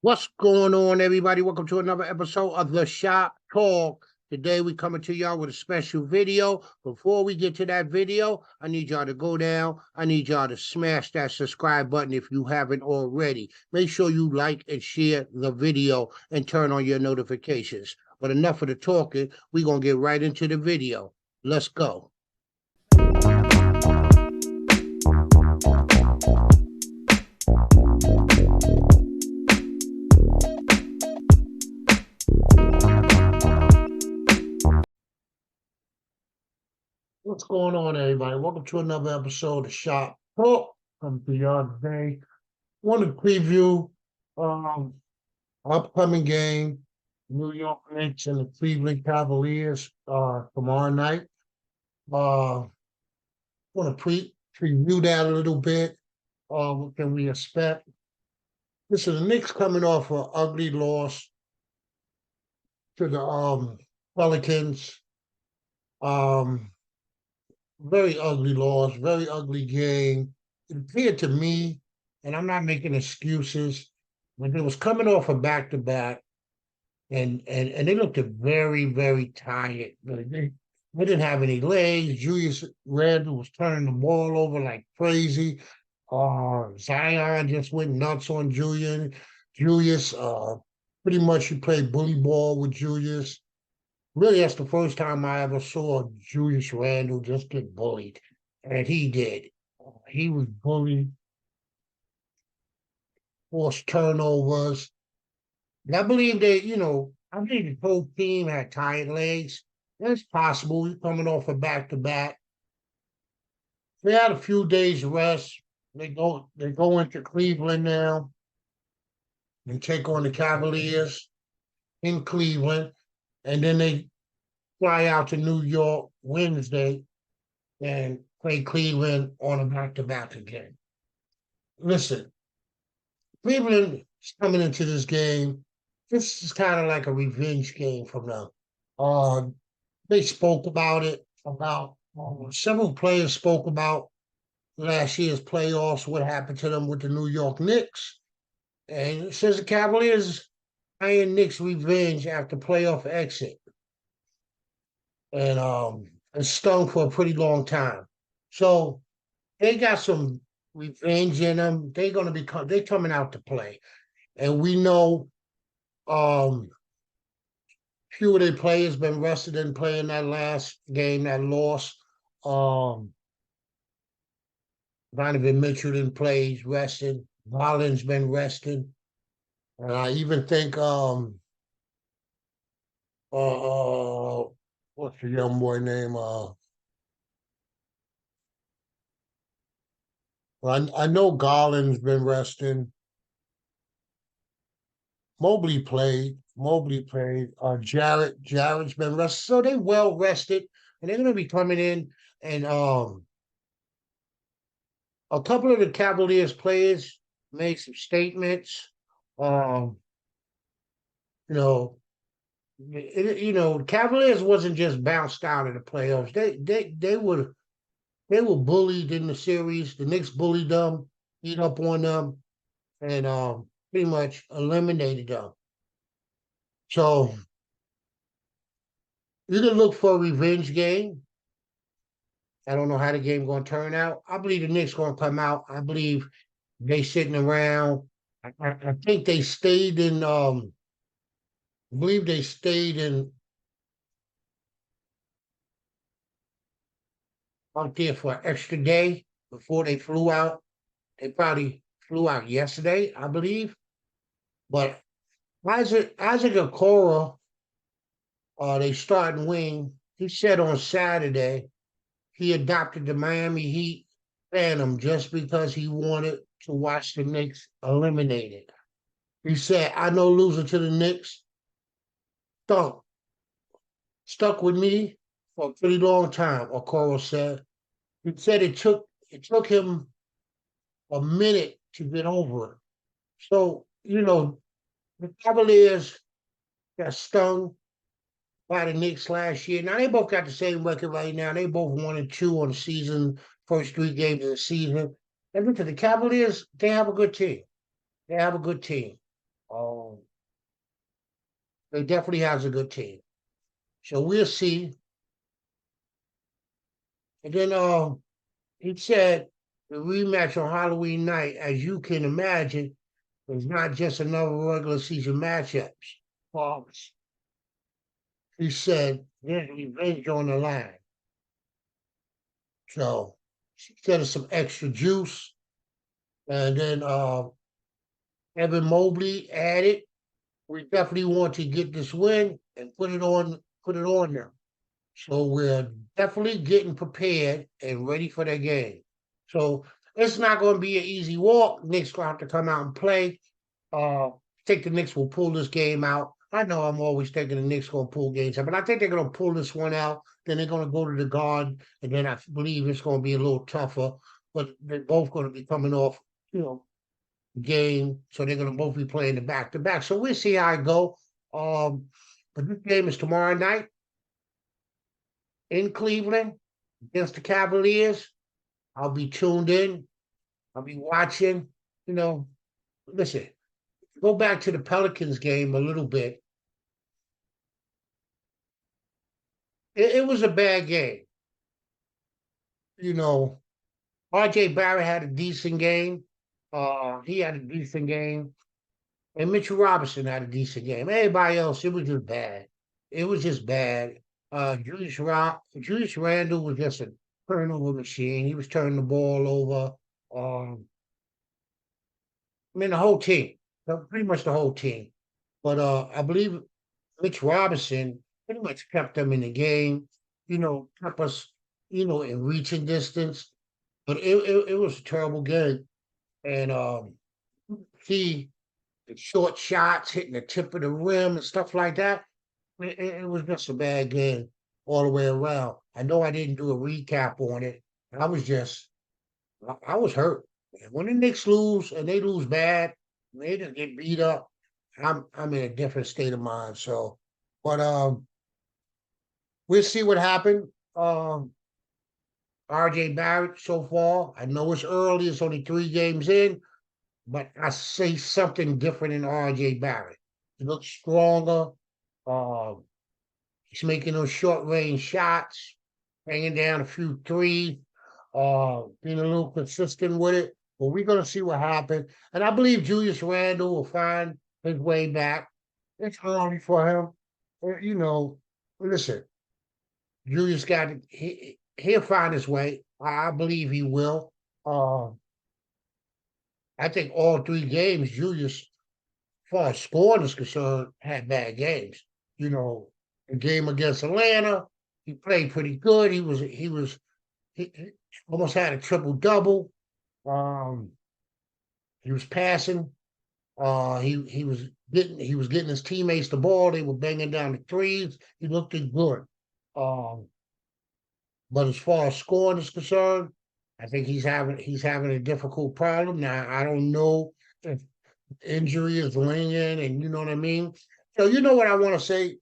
What's going on, everybody? Welcome to another episode of The Shop Talk. Today, we coming to y'all with a special video. Before we get to that video, I need y'all to go down. I need y'all to smash that subscribe button if you haven't already. Make sure you like and share the video and turn on your notifications. But enough of the talking. We're going to get right into the video. Let's go. What's going on, everybody? Welcome to another episode of Shop Talk. Come to y'all today. Want to preview upcoming game, New York Knicks and the Cleveland Cavaliers tomorrow night. Want to preview that a little bit. What can we expect? Listen, the Knicks coming off an ugly loss to the Pelicans. Um, Very ugly loss, very ugly game. It appeared to me, and I'm not making excuses, when they was coming off a back to back, and they looked very, very tired. They didn't have any legs. Julius Randle was turning the ball over like crazy. Zion just went nuts on Julian. Julius, pretty much he played bully ball with Julius. Really, that's the first time I ever saw Julius Randle just get bullied, and he did. He was bullied, forced turnovers. And I believe I believe the whole team had tired legs. It's possible. He's coming off a back to back. They had a few days rest. They go into Cleveland now and take on the Cavaliers in Cleveland, and then they fly out to New York Wednesday and play Cleveland on a back to back again. Listen, Cleveland is coming into this game. This is kind of like a revenge game from them. Uh, they spoke about it. About several players spoke about last year's playoffs. What happened to them with the New York Knicks? And it says the Cavaliers eyeing Knicks revenge after playoff exit, and it stung for a pretty long time. So they got some revenge in them. They're coming out to play, and we know few of their players been rested in playing that last game, that loss. Um, Donovan Mitchell didn't play; he's rested. Garland's been rested, and I even think uh, uh what's the young boy name? I know Garland's been resting. Mobley played. Jarrett's been rested. So they well rested, and they're gonna be coming in. And a couple of the Cavaliers players made some statements. Um, you know, Cavaliers wasn't just bounced out of the playoffs. They were bullied in the series. The Knicks bullied them, beat up on them, and pretty much eliminated them. So you can look for a revenge game. I don't know how the game going to turn out. I believe the Knicks going to come out. I believe they sitting around. I think they stayed in. I believe they stayed in out there for an extra day before they flew out. They probably flew out yesterday, I believe. But Isaac Okoro, they starting wing. He said on Saturday he adopted the Miami Heat Phantom just because he wanted to watch the Knicks eliminated. He said, I know losing to the Knicks stunk, stuck with me for a pretty long time, Okoro said. He said it took him a minute to get over it. So, the Cavaliers got stung by the Knicks last year. Now they both got the same record right now. They both 1-2 on the season, first 3 games of the season. And look at the Cavaliers, they have a good team. They have a good team. Um, they definitely has a good team. So we'll see. And then he said the rematch on Halloween night, as you can imagine, is not just another regular season matchups. False. He said there's revenge on the line. So she said some extra juice. And then Evan Mobley added, we definitely want to get this win and put it on them. So we're definitely getting prepared and ready for their game. So it's not going to be an easy walk. Knicks going to have to come out and play. I think the Knicks will pull this game out. I know I'm always thinking the Knicks going to pull games out, but I think they're going to pull this one out. Then they're going to go to the Garden, and then I believe it's going to be a little tougher. But they're both going to be coming off, you know, game, so they're going to both be playing the back to back. So we'll see how it go. But this game is tomorrow night in Cleveland against the Cavaliers. I'll be tuned in. I'll be watching. You know, listen, go back to the Pelicans game a little bit. It was a bad game. You know, RJ Barrett had a decent game. He had a decent game. And Mitchell Robinson had a decent game. Everybody else, it was just bad. It was just bad. Julius Randle was just a turnover machine. He was turning the ball over. I mean, the whole team, pretty much the whole team. But I believe Mitch Robinson pretty much kept them in the game. You know, kept us, in reaching distance. But it was a terrible game. And he the short shots, hitting the tip of the rim and stuff like that. It was just a bad game all the way around. I know I didn't do a recap on it. I was just, I was hurt. When the Knicks lose and they lose bad, they just get beat up. I'm in a different state of mind. So, but we'll see what happened. RJ Barrett so far. I know it's early. It's only 3 games in, but I say something different in RJ Barrett. He looks stronger. Uh, he's making those short range shots, banging down a few threes, being a little consistent with it. But we're going to see what happens. And I believe Julius Randle will find his way back. It's early for him. Listen, Julius he'll find his way. I believe he will. I think all 3 games, Julius, as far as scoring is concerned, had bad games. The game against Atlanta, he played pretty good. He almost had a triple double. Um, he was passing. He was getting his teammates the ball. They were banging down the threes. He looked good. Um, but as far as scoring is concerned, I think he's having a difficult problem. Now I don't know if injury is lingering, and you know what I mean. So you know what I want to say.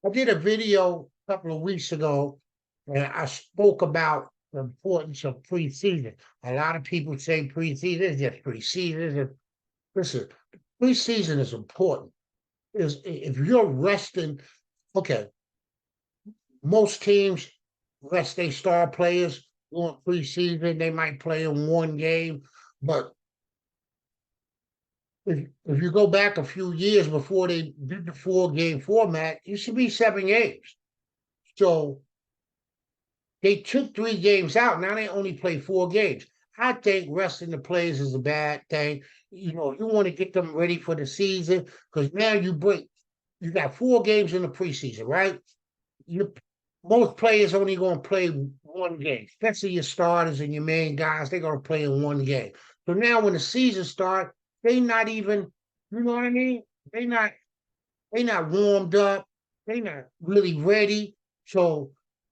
I did a video a couple of weeks ago, and I spoke about the importance of preseason. A lot of people say preseason is just preseason. Listen, preseason is important. Is if you're resting, okay, most teams rest their star players during preseason. They might play in 1 game, but if you go back a few years before they did the 4 game format, it should be 7 games. So they took 3 games out. Now they only play 4 games. I think resting the players is a bad thing. You want to get them ready for the season because now you got 4 games in the preseason, right? You Most players only going to play 1 game, especially your starters and your main guys. They're going to play in 1 game. So now when the season starts, they not even, you know what I mean? They not warmed up. They not really ready. So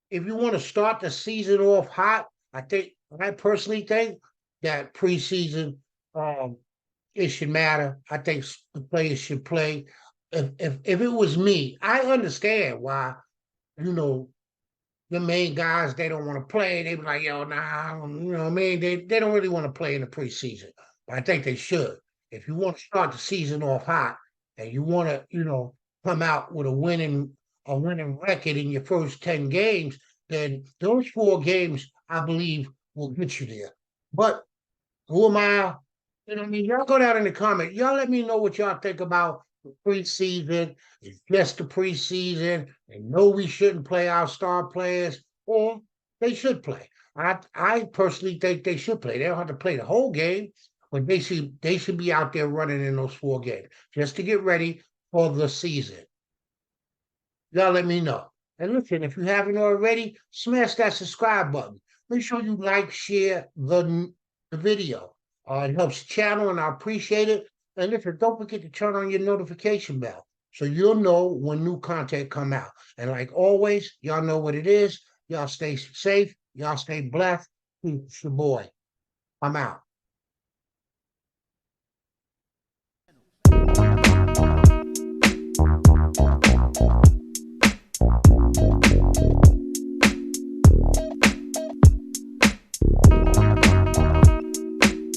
if you want to start the season off hot, I personally think that preseason it should matter. I think the players should play. If it was me, I understand why, you know, the main guys they don't want to play. They be like, yo, nah, you know what I mean? They don't really want to play in the preseason. But I think they should. if you want to start the season off hot and you want to, come out with a winning record in your first 10 games, then those 4 games, I believe, will get you there. But who am I? I mean? Y'all go down in the comment. Y'all let me know what y'all think about the preseason. It's just the preseason, and no, we shouldn't play our star players, or they should play. I personally think they should play. They don't have to play the whole game, but they should be out there running in those 4 games just to get ready for the season. Y'all let me know. And listen, if you haven't already, smash that subscribe button. Make sure you like, share the video. It helps the channel, and I appreciate it. And listen, don't forget to turn on your notification bell so you'll know when new content come out. And like always, y'all know what it is. Y'all stay safe. Y'all stay blessed. It's your boy. I'm out.